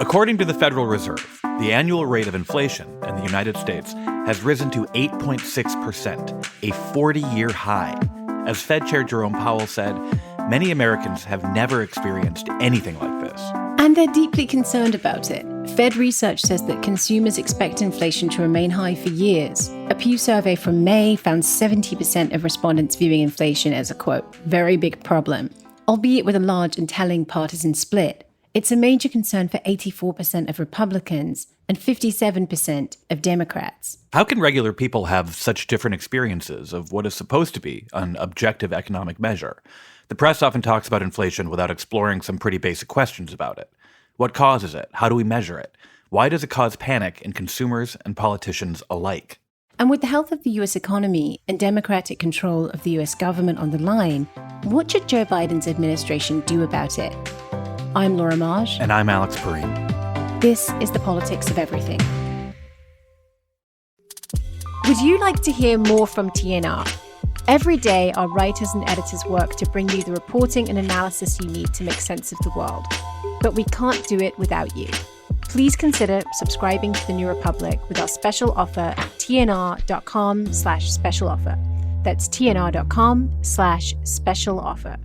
According to the Federal Reserve, the annual rate of inflation in the United States has risen to 8.6%, a 40-year high. As Fed Chair Jerome Powell said, many Americans have never experienced anything like this. And they're deeply concerned about it. Fed research says that consumers expect inflation to remain high for years. A Pew survey from May found 70% of respondents viewing inflation as a, quote, very big problem, albeit with a large and telling partisan split. It's a major concern for 84% of Republicans and 57% of Democrats. How can regular people have such different experiences of what is supposed to be an objective economic measure? The press often talks about inflation without exploring some pretty basic questions about it. What causes it? How do we measure it? Why does it cause panic in consumers and politicians alike? And with the health of the U.S. economy and democratic control of the U.S. government on the line, what should Joe Biden's administration do about it? I'm Laura Marsh. And I'm Alex Pareene. This is The Politics of Everything. Would you like to hear more from TNR? Every day, our writers and editors work to bring you the reporting and analysis you need to make sense of the world. But we can't do it without you. Please consider subscribing to The New Republic with our special offer at tnr.com/special offer. That's tnr.com/special offer.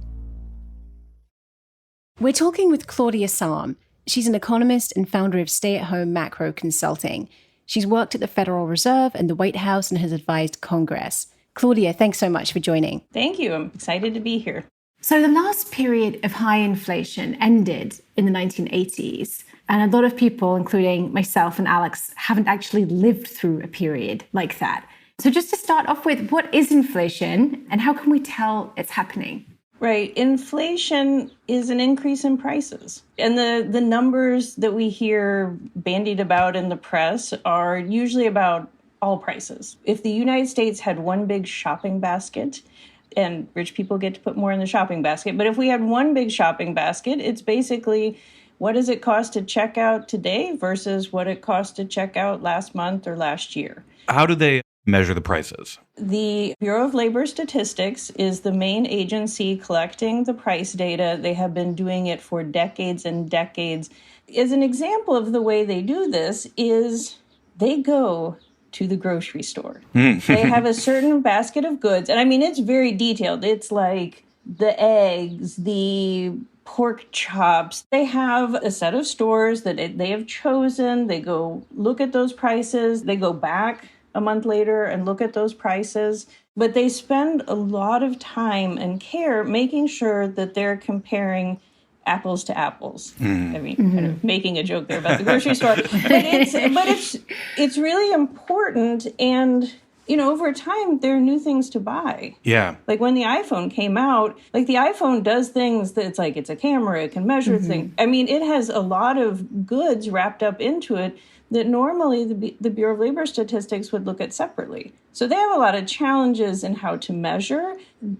We're talking with Claudia Sahm. She's an economist and founder of Stay at Home Macro Consulting. She's worked at the Federal Reserve and the White House and has advised Congress. Claudia, thanks so much for joining. Thank you. I'm excited to be here. So the last period of high inflation ended in the 1980s. And a lot of people, including myself and Alex, haven't actually lived through a period like that. So just to start off with, what is inflation and how can we tell it's happening? Right. Inflation is an increase in prices. And the numbers that we hear bandied about in the press are usually about all prices. If the United States had one big shopping basket, and rich people get to put more in the shopping basket, but if we had one big shopping basket, it's basically what does it cost to check out today versus what it cost to check out last month or last year. How do they measure the prices? The Bureau of Labor Statistics is the main agency collecting the price data. They have been doing it for decades and decades. As an example of the way they do this is they go to the grocery store. They have a certain basket of goods. And I mean, it's very detailed. It's like the eggs, the pork chops. They have a set of stores that they have chosen. They go look at those prices. They go back a month later and look at those prices. But they spend a lot of time and care making sure that they're comparing apples to apples. I mean, kind of making a joke there about the grocery store. But it's really important. And, you know, over time, there are new things to buy. Yeah. Like when the iPhone came out, like the iPhone does things that it's a camera, it can measure things. I mean, it has a lot of goods wrapped up into it that normally the Bureau of Labor Statistics would look at separately. So they have a lot of challenges in how to measure.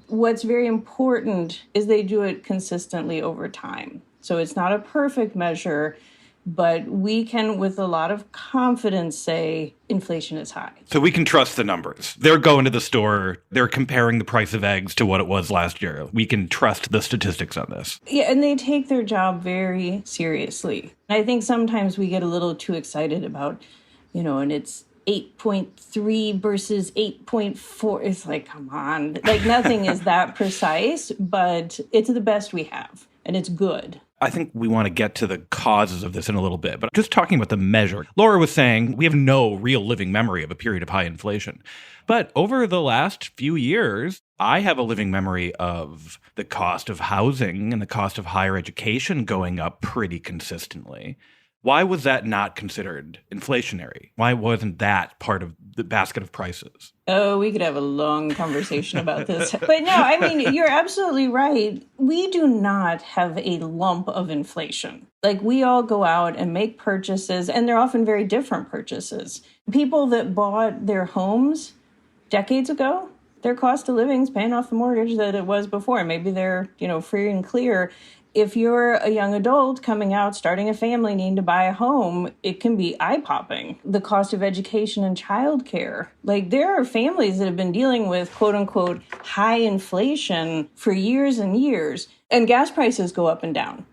What's very important is they do it consistently over time. So it's not a perfect measure, but we can, with a lot of confidence, say inflation is high. So we can trust the numbers. They're going to the store. They're comparing the price of eggs to what it was last year. We can trust the statistics on this. Yeah, and they take their job very seriously. I think sometimes we get a little too excited about, you know, and it's 8.3 versus 8.4. It's like, come on. Like nothing is that precise, but it's the best we have, and it's good. I think we want to get to the causes of this in a little bit, but just talking about the measure. Laura was saying we have no real living memory of a period of high inflation. But over the last few years, I have a living memory of the cost of housing and the cost of higher education going up pretty consistently. Why was that not considered inflationary? Why wasn't that part of the basket of prices? Oh, we could have a long conversation about this. But no, I mean, you're absolutely right. We do not have a lump of inflation. Like we all go out and make purchases, and they're often very different purchases. People that bought their homes decades ago, their cost of living is paying off the mortgage that it was before. Maybe they're, free and clear. If you're a young adult coming out, starting a family, needing to buy a home, it can be eye-popping. The cost of education and childcare. Like there are families that have been dealing with quote unquote high inflation for years and years. And gas prices go up and down.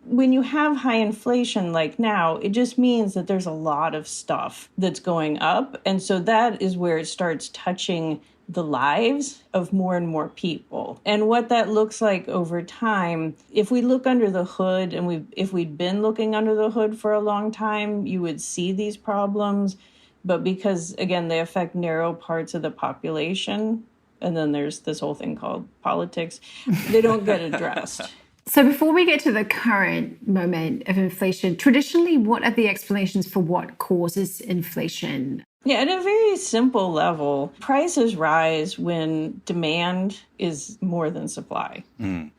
When you have high inflation like now, it just means that there's a lot of stuff that's going up. And so that is where it starts touching the lives of more and more people. And what that looks like over time, if we look under the hood, and if we'd been looking under the hood for a long time, you would see these problems. But because, again, they affect narrow parts of the population, and then there's this whole thing called politics, they don't get addressed. So before we get to the current moment of inflation, traditionally, what are the explanations for what causes inflation? Yeah, at a very simple level, prices rise when demand is more than supply.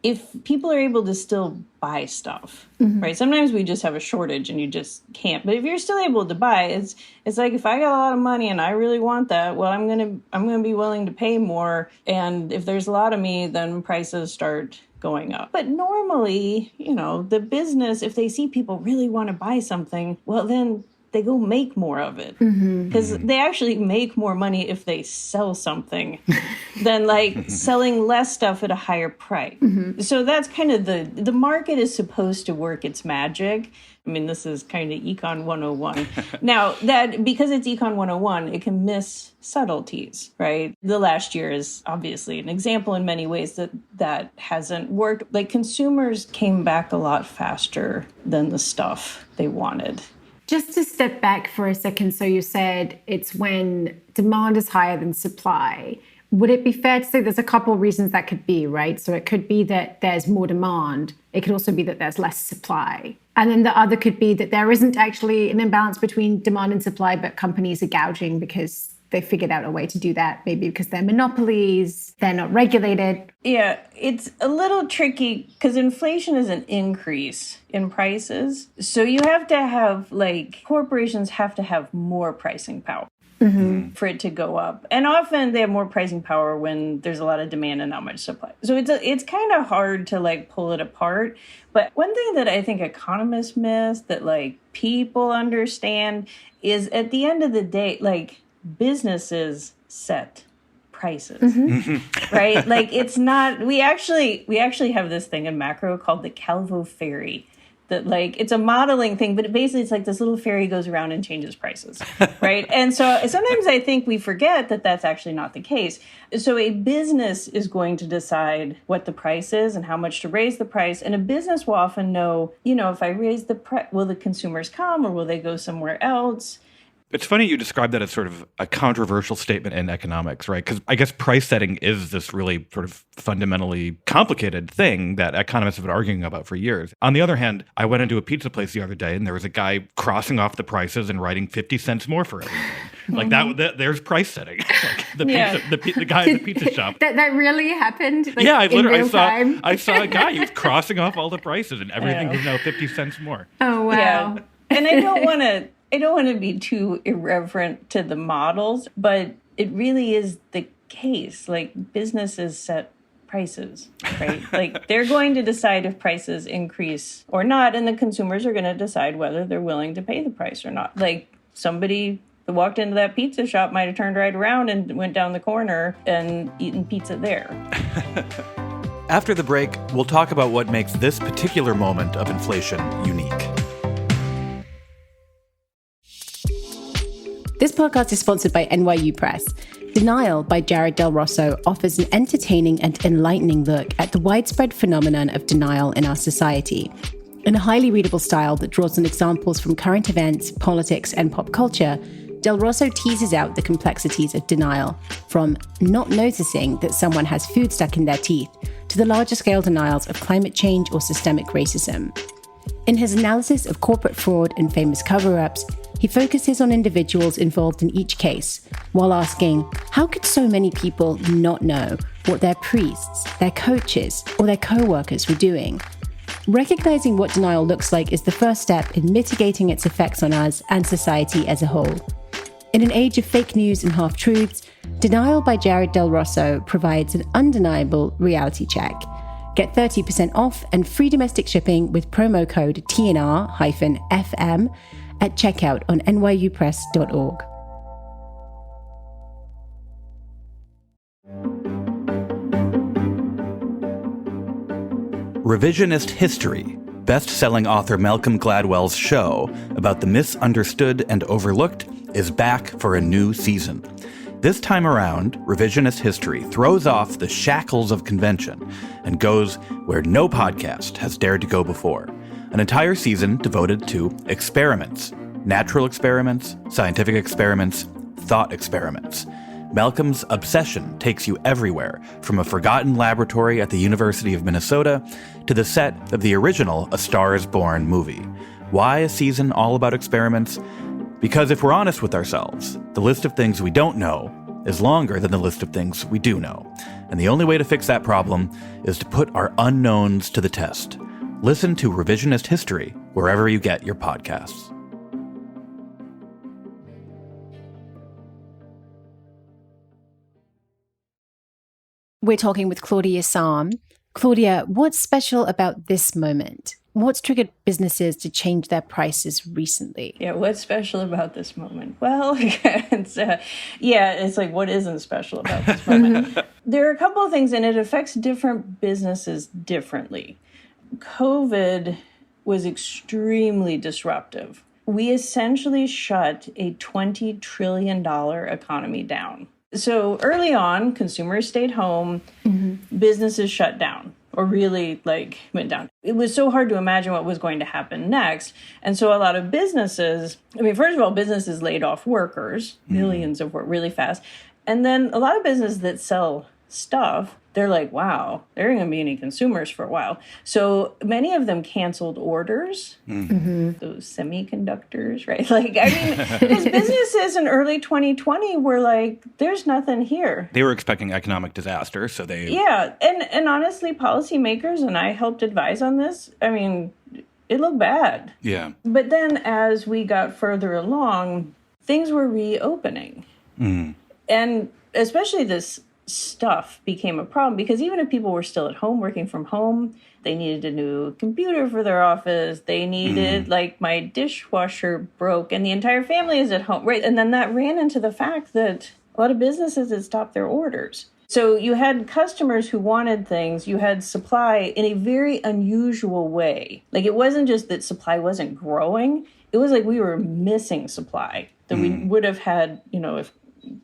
If people are able to still buy stuff, right? Sometimes we just have a shortage and you just can't. But if you're still able to buy, it's like if I got a lot of money and I really want that, well, I'm gonna be willing to pay more. And if there's a lot of me, then prices start going up. But normally, the business, if they see people really want to buy something, well, then they go make more of it, because they actually make more money if they sell something than like selling less stuff at a higher price. So that's kind of the market is supposed to work its magic. I mean, this is kind of Econ 101. Now, that because it's Econ 101, it can miss subtleties, right? The last year is obviously an example in many ways that hasn't worked. Like, consumers came back a lot faster than the stuff they wanted. Just to step back for a second, so you said it's when demand is higher than supply. Would it be fair to say there's a couple of reasons that could be, right? So it could be that there's more demand. It could also be that there's less supply. And then the other could be that there isn't actually an imbalance between demand and supply, but companies are gouging because they figured out a way to do that, maybe because they're monopolies, they're not regulated. Yeah, it's a little tricky because inflation is an increase in prices. So you have to have, corporations have to have more pricing power for it to go up. And often they have more pricing power when there's a lot of demand and not much supply. So it's kind of hard to pull it apart. But one thing that I think economists miss that people understand is at the end of the day, businesses set prices, right? It's not, we actually have this thing in macro called the Calvo fairy that it's a modeling thing, but basically it's this little fairy goes around and changes prices, right? And so sometimes I think we forget that that's actually not the case. So a business is going to decide what the price is and how much to raise the price. And a business will often know, if I raise the price, will the consumers come or will they go somewhere else? It's funny you describe that as sort of a controversial statement in economics, right? Because I guess price setting is this really sort of fundamentally complicated thing that economists have been arguing about for years. On the other hand, I went into a pizza place the other day and there was a guy crossing off the prices and writing 50 cents more for everything. That there's price setting. The guy at the pizza shop. That really happened? I saw a guy, he was crossing off all the prices and everything was now 50 cents more. Oh, wow. Yeah. And I don't want to be too irreverent to the models, but it really is the case. Businesses set prices, right? They're going to decide if prices increase or not, and the consumers are going to decide whether they're willing to pay the price or not. Somebody that walked into that pizza shop might have turned right around and went down the corner and eaten pizza there. After the break, we'll talk about what makes this particular moment of inflation unique. This podcast is sponsored by NYU Press. Denial by Jared Del Rosso offers an entertaining and enlightening look at the widespread phenomenon of denial in our society. In a highly readable style that draws on examples from current events, politics, and pop culture, Del Rosso teases out the complexities of denial, from not noticing that someone has food stuck in their teeth to the larger scale denials of climate change or systemic racism. In his analysis of corporate fraud and famous cover-ups, he focuses on individuals involved in each case, while asking, how could so many people not know what their priests, their coaches, or their co-workers were doing? Recognizing what denial looks like is the first step in mitigating its effects on us and society as a whole. In an age of fake news and half-truths, Denial by Jared Del Rosso provides an undeniable reality check. Get 30% off and free domestic shipping with promo code TNR-FM at checkout on nyupress.org. Revisionist History, best-selling author Malcolm Gladwell's show about the misunderstood and overlooked, is back for a new season. This time around, Revisionist History throws off the shackles of convention and goes where no podcast has dared to go before. An entire season devoted to experiments. Natural experiments, scientific experiments, thought experiments. Malcolm's obsession takes you everywhere, from a forgotten laboratory at the University of Minnesota to the set of the original A Star is Born movie. Why a season all about experiments? Because if we're honest with ourselves, the list of things we don't know is longer than the list of things we do know. And the only way to fix that problem is to put our unknowns to the test. Listen to Revisionist History wherever you get your podcasts. We're talking with Claudia Sahm. Claudia, what's special about this moment? What's triggered businesses to change their prices recently? Yeah, what's special about this moment? Well, it's like, what isn't special about this moment? There are a couple of things, and it affects different businesses differently. COVID was extremely disruptive. We essentially shut a $20 trillion economy down. So early on, consumers stayed home, businesses shut down, or really went down. It was so hard to imagine what was going to happen next. And so a lot of businesses, first of all, businesses laid off workers, millions of work really fast. And then a lot of businesses that sell stuff, they're like, wow, there aren't going to be any consumers for a while. So many of them canceled orders, those semiconductors, right? Because businesses in early 2020 were like, there's nothing here. They were expecting economic disaster, so they... Yeah, and honestly, policymakers, and I helped advise on this, it looked bad. Yeah. But then as we got further along, things were reopening. And especially this stuff became a problem because even if people were still at home working from home, they needed a new computer for their office. They needed, my dishwasher broke and the entire family is at home, right? And then that ran into the fact that a lot of businesses had stopped their orders. So you had customers who wanted things, you had supply in a very unusual way. It wasn't just that supply wasn't growing, it was like we were missing supply that we would have had, if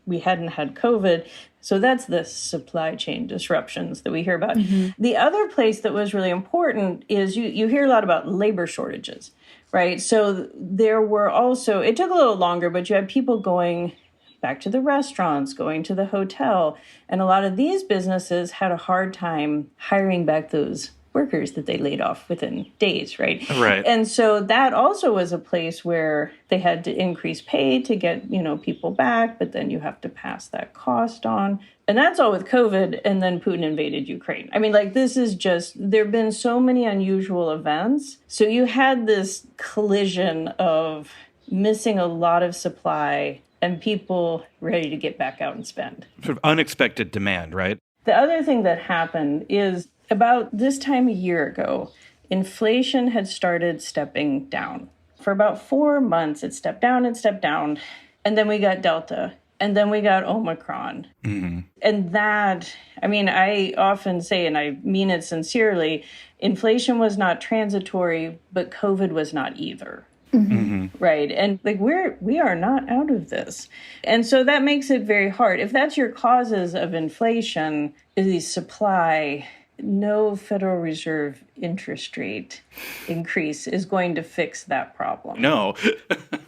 we hadn't had COVID. So that's the supply chain disruptions that we hear about. The other place that was really important is you hear a lot about labor shortages, right? So there were also, it took a little longer, but you had people going back to the restaurants, going to the hotel. And a lot of these businesses had a hard time hiring back those workers that they laid off within days, right? Right. And so that also was a place where they had to increase pay to get, people back, but then you have to pass that cost on. And that's all with COVID, and then Putin invaded Ukraine. This is just, there have been so many unusual events. So you had this collision of missing a lot of supply and people ready to get back out and spend. Sort of unexpected demand, right? The other thing that happened is about this time a year ago, inflation had started stepping down. For about 4 months, it stepped down, and then we got Delta, and then we got Omicron. And that, I often say, and I mean it sincerely, inflation was not transitory, but COVID was not either. Right. And we are not out of this. And so that makes it very hard. If that's your causes of inflation, is the supply, no Federal Reserve interest rate increase is going to fix that problem. No.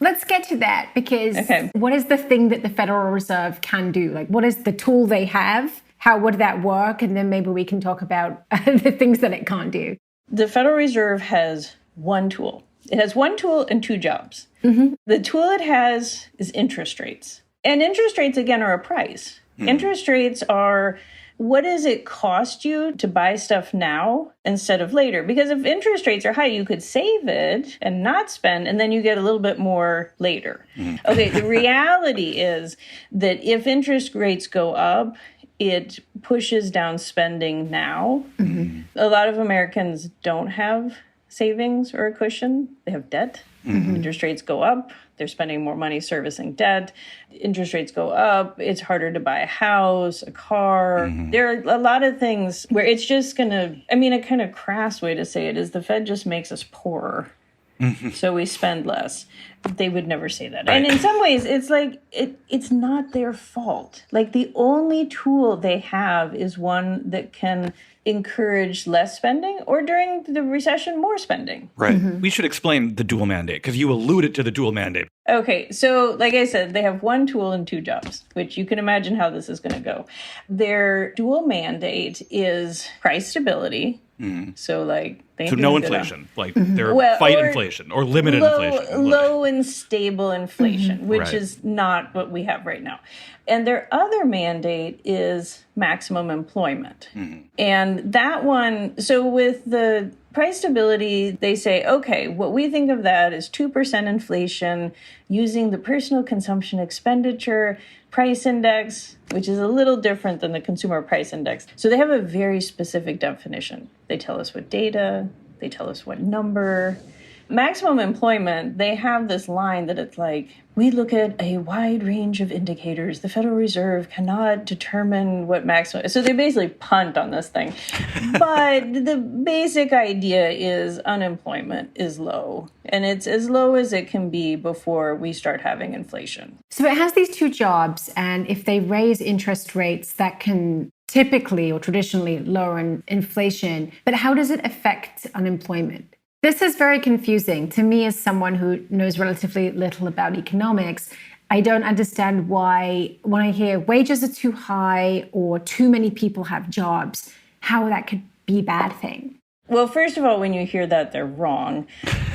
Let's get to that because What is the thing that the Federal Reserve can do? What is the tool they have? How would that work? And then maybe we can talk about the things that it can't do. The Federal Reserve has one tool. It has one tool and two jobs. The tool it has is interest rates. And interest rates, again, are a price. Interest rates are, what does it cost you to buy stuff now instead of later? Because if interest rates are high, you could save it and not spend, and then you get a little bit more later. Okay, the reality is that if interest rates go up, it pushes down spending now. A lot of Americans don't have savings or a cushion. They have debt. Interest rates go up. They're spending more money servicing debt. Interest rates go up. It's harder to buy a house, a car. There are a lot of things where it's just going to, a kind of crass way to say it is the Fed just makes us poorer. So we spend less. They would never say that. Right. And in some ways, it's like, it's not their fault. Like the only tool they have is one that can encourage less spending or during the recession, more spending. Right. We should explain the dual mandate because you alluded to the dual mandate. Okay, so like I said, they have one tool and two jobs, which you can imagine how this is going to go. Their dual mandate is price stability. So like no inflation, like they're fight inflation or limited inflation. Low and stable inflation, which Right. is not what we have right now. And their other mandate is maximum employment. And that one, so with the price stability, they say, okay, what we think of that is 2% inflation using the personal consumption expenditure price index, which is a little different than the consumer price index. So they have a very specific definition. They tell us what data, they tell us what number. Maximum employment, they have this line that it's like, we look at a wide range of indicators. The Federal Reserve cannot determine what maximum. So they basically punt on this thing. But the basic idea is unemployment is low. And it's as low as it can be before we start having inflation. So it has these two jobs. And if they raise interest rates, that can typically or traditionally lower inflation. But how does it affect unemployment? This is very confusing to me as someone who knows relatively little about economics. I don't understand why, when I hear wages are too high or too many people have jobs, how that could be a bad thing. Well, first of all, when you hear that, they're wrong.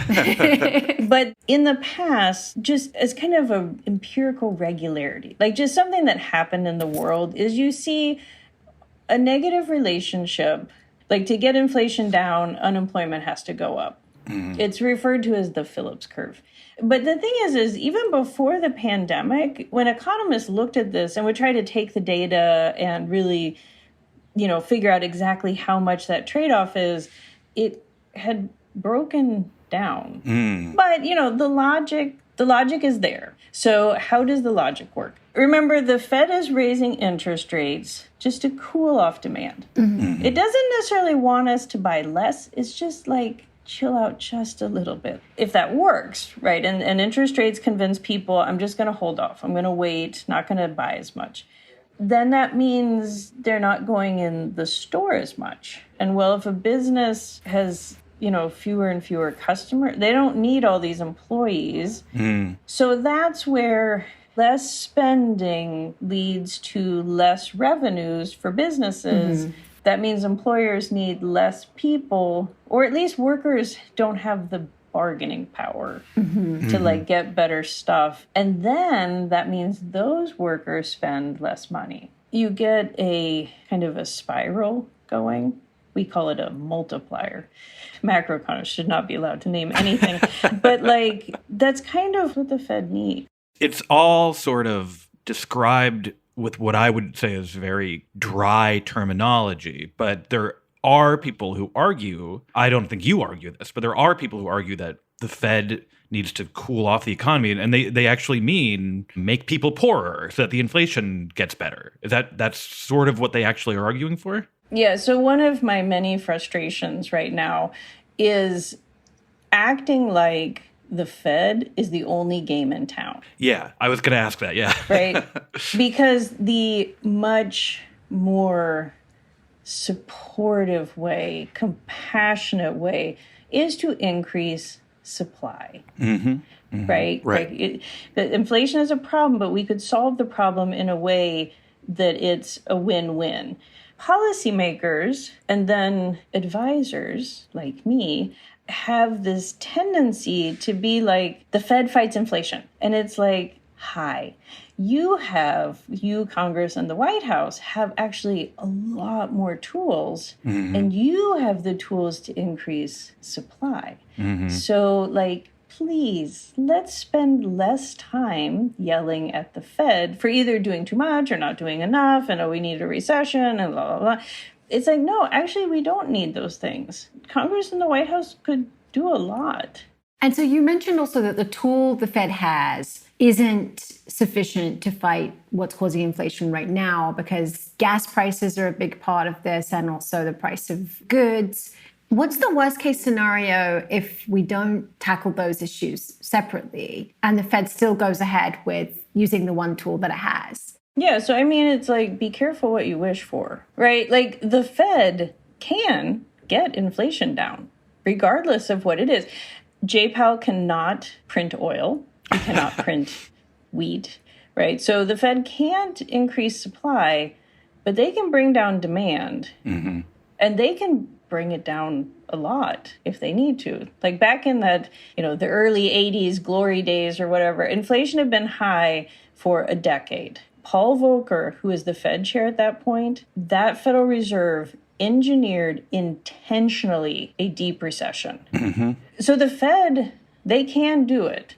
But in the past, just as kind of an empirical regularity, like just something that happened in the world, is you see a negative relationship. Like to get inflation down, unemployment has to go up. It's referred to as the Phillips curve. But the thing is even before the pandemic, when economists looked at this and would try to take the data and really, figure out exactly how much that trade-off is, it had broken down. But, the logic is there. So how does the logic work? Remember, the Fed is raising interest rates just to cool off demand. It doesn't necessarily want us to buy less. It's just like, chill out just a little bit. If that works, right? And interest rates convince people, I'm just going to hold off. I'm going to wait, not going to buy as much. Then that means they're not going in the store as much. And well, if a business has fewer and fewer customers, they don't need all these employees. So that's where less spending leads to less revenues for businesses. That means employers need less people, or at least workers don't have the bargaining power to get better stuff. And then that means those workers spend less money. You get a kind of a spiral going. We call it a multiplier. Macroeconomists should not be allowed to name anything. But that's kind of what the Fed needs. It's all sort of described with what I would say is very dry terminology, but there are people who argue, I don't think you argue this, but there are people who argue that the Fed needs to cool off the economy, and they actually mean make people poorer so that the inflation gets better. That's sort of what they actually are arguing for? Yeah, so one of my many frustrations right now is acting like the Fed is the only game in town. Yeah, I was going to ask that, yeah. Right? Because the much more supportive way, compassionate way is to increase supply. Right? Right. The inflation is a problem, but we could solve the problem in a way that it's a win-win. Policymakers and then advisors like me have this tendency to be like, the Fed fights inflation. And it's like, hi, you, Congress and the White House have actually a lot more tools, and you have the tools to increase supply. So please, let's spend less time yelling at the Fed for either doing too much or not doing enough, and we need a recession, and blah, blah, blah. It's like, no, actually, we don't need those things. Congress and the White House could do a lot. And so you mentioned also that the tool the Fed has isn't sufficient to fight what's causing inflation right now because gas prices are a big part of this and also the price of goods. What's the worst case scenario if we don't tackle those issues separately and the Fed still goes ahead with using the one tool that it has? Yeah, so I mean, it's like, be careful what you wish for, right? Like, the Fed can get inflation down, regardless of what it is. Jay Powell cannot print oil. He cannot print wheat, right? So the Fed can't increase supply, but they can bring down demand. Mm-hmm. And they can bring it down a lot if they need to. Like back in that, the early 80s glory days or whatever, inflation had been high for a decade. Paul Volcker, who was the Fed chair at that point, that Federal Reserve engineered intentionally a deep recession. Mm-hmm. So the Fed, they can do it.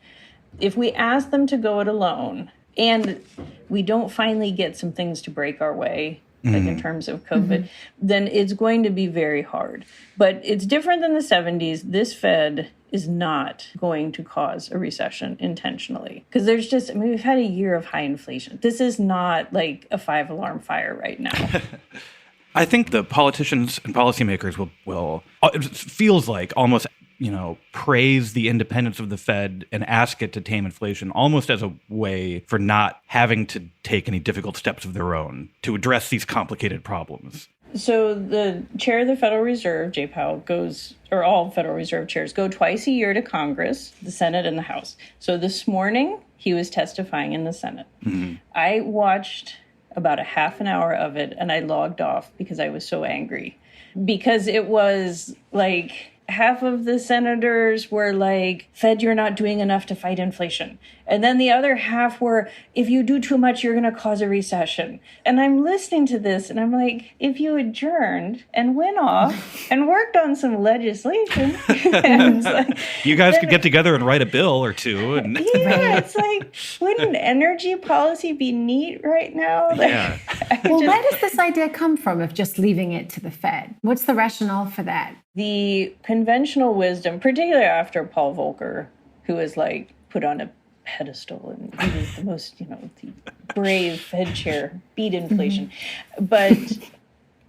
If we ask them to go it alone and we don't finally get some things to break our way, like in terms of COVID, then it's going to be very hard. But it's different than the 70s. This Fed is not going to cause a recession intentionally. Because we've had a year of high inflation. This is not like a 5-alarm fire right now. I think the politicians and policymakers will it feels like almost, praise the independence of the Fed and ask it to tame inflation almost as a way for not having to take any difficult steps of their own to address these complicated problems. So the chair of the Federal Reserve, Jay Powell, all Federal Reserve chairs go twice a year to Congress, the Senate and the House. So this morning, he was testifying in the Senate. Mm-hmm. I watched about a half an hour of it, and I logged off because I was so angry. Because it was like half of the senators were like, Fed, you're not doing enough to fight inflation. And then the other half were, if you do too much, you're going to cause a recession. And I'm listening to this, and I'm like, if you adjourned and went off and worked on some legislation, you guys could get together and write a bill or two. And it's like, wouldn't energy policy be neat right now? Yeah. Where does this idea come from of just leaving it to the Fed? What's the rationale for that? The conventional wisdom, particularly after Paul Volcker, who was like put on a pedestal and he was the most, the brave Fed chair, beat inflation. Mm-hmm. But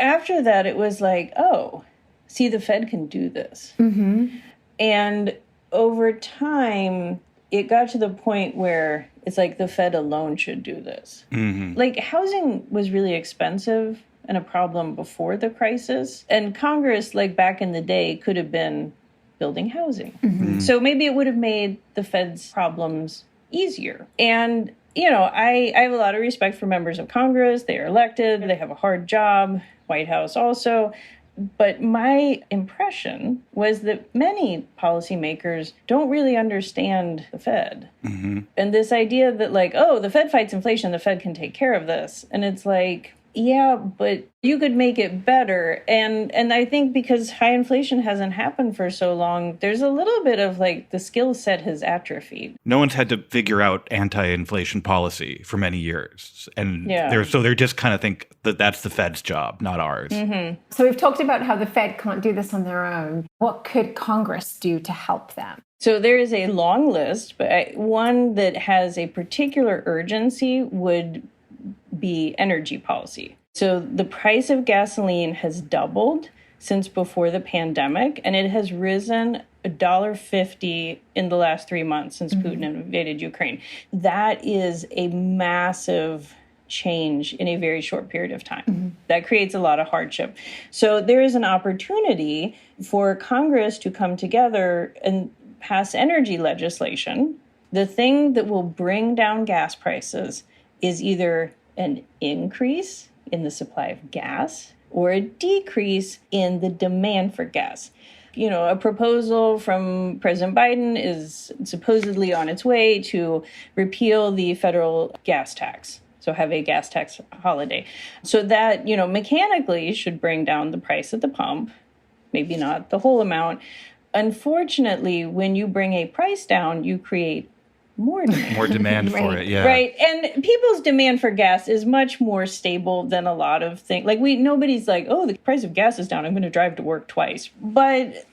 after that, it was like, oh, see, the Fed can do this. Mm-hmm. And over time, it got to the point where it's like the Fed alone should do this. Mm-hmm. Like housing was really expensive and a problem before the crisis. And Congress, like back in the day, could have been building housing. Mm-hmm. So maybe it would have made the Fed's problems easier. And, I have a lot of respect for members of Congress. They are elected. They have a hard job. White House also. But my impression was that many policymakers don't really understand the Fed. Mm-hmm. And this idea that the Fed fights inflation, the Fed can take care of this. And it's like, yeah, but you could make it better. And I think because high inflation hasn't happened for so long, there's a little bit of the skill set has atrophied. No one's had to figure out anti-inflation policy for many years. And they just kind of think that that's the Fed's job, not ours. Mm-hmm. So we've talked about how the Fed can't do this on their own. What could Congress do to help them? So there is a long list, but one that has a particular urgency would be energy policy. So the price of gasoline has doubled since before the pandemic, and it has risen $1.50 in the last 3 months since Putin invaded Ukraine. That is a massive change in a very short period of time. Mm-hmm. That creates a lot of hardship. So there is an opportunity for Congress to come together and pass energy legislation. The thing that will bring down gas prices is either an increase in the supply of gas or a decrease in the demand for gas. A proposal from President Biden is supposedly on its way to repeal the federal gas tax. So have a gas tax holiday. So that, mechanically should bring down the price at the pump, maybe not the whole amount. Unfortunately, when you bring a price down, you create more demand. More demand for it, yeah. Right. And people's demand for gas is much more stable than a lot of things. Nobody's like, oh, the price of gas is down, I'm going to drive to work twice. But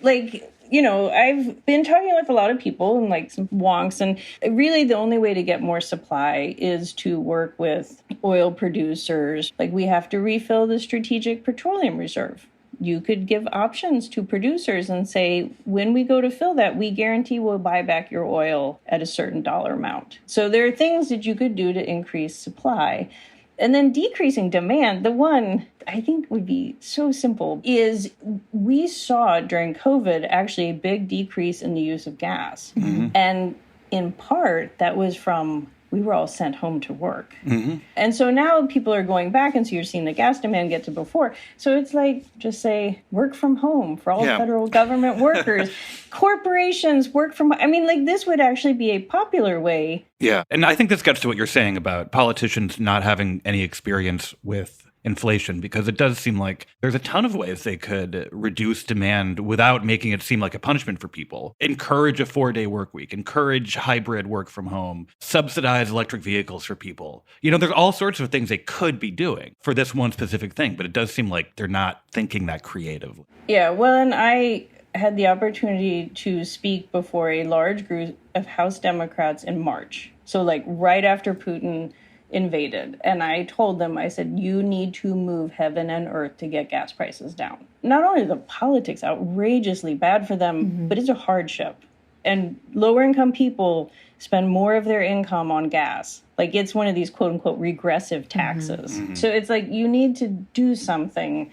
I've been talking with a lot of people and like some wonks, and really the only way to get more supply is to work with oil producers. Like, we have to refill the Strategic Petroleum Reserve. You could give options to producers and say, when we go to fill that, we guarantee we'll buy back your oil at a certain dollar amount. So there are things that you could do to increase supply. And then decreasing demand, the one I think would be so simple is we saw during COVID actually a big decrease in the use of gas. Mm-hmm. And in part, that was from we were all sent home to work. Mm-hmm. And so now people are going back, and so you're seeing the gas demand get to before. So it's like, just say, work from home for all federal government workers. Corporations work from home. I mean, like, this would actually be a popular way. Yeah. And I think this gets to what you're saying about politicians not having any experience with inflation, because it does seem like there's a ton of ways they could reduce demand without making it seem like a punishment for people. Encourage a 4-day work week, encourage hybrid work from home, subsidize electric vehicles for people. There's all sorts of things they could be doing for this one specific thing, but it does seem like they're not thinking that creatively. Yeah, well, and I had the opportunity to speak before a large group of House Democrats in March. So like right after Putin invaded. And I told them, I said, you need to move heaven and earth to get gas prices down. Not only are the politics outrageously bad for them, but it's a hardship. And lower income people spend more of their income on gas. Like, it's one of these quote unquote regressive taxes. Mm-hmm. So it's like, you need to do something.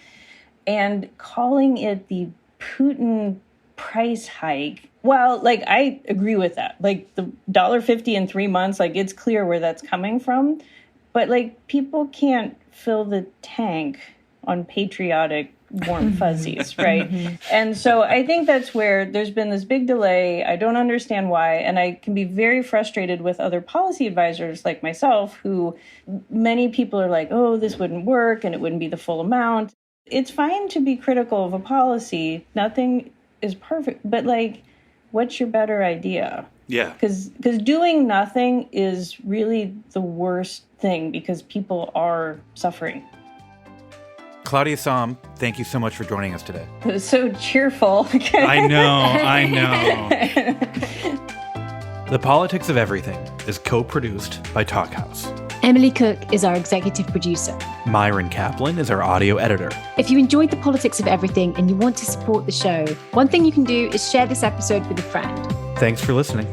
And calling it the Putin price hike, well, like, I agree with that. Like, the $1.50 in 3 months, like, it's clear where that's coming from. But, like, people can't fill the tank on patriotic warm fuzzies, right? And so I think that's where there's been this big delay. I don't understand why. And I can be very frustrated with other policy advisors like myself, who many people are like, oh, this wouldn't work and it wouldn't be the full amount. It's fine to be critical of a policy. Nothing is perfect. But, like, what's your better idea? Yeah. Because doing nothing is really the worst thing, because people are suffering. Claudia Sahm, thank you so much for joining us today. It was so cheerful. I know. The Politics of Everything is co-produced by Talkhouse. Emily Cook is our executive producer. Myron Kaplan is our audio editor. If you enjoyed The Politics of Everything and you want to support the show, one thing you can do is share this episode with a friend. Thanks for listening.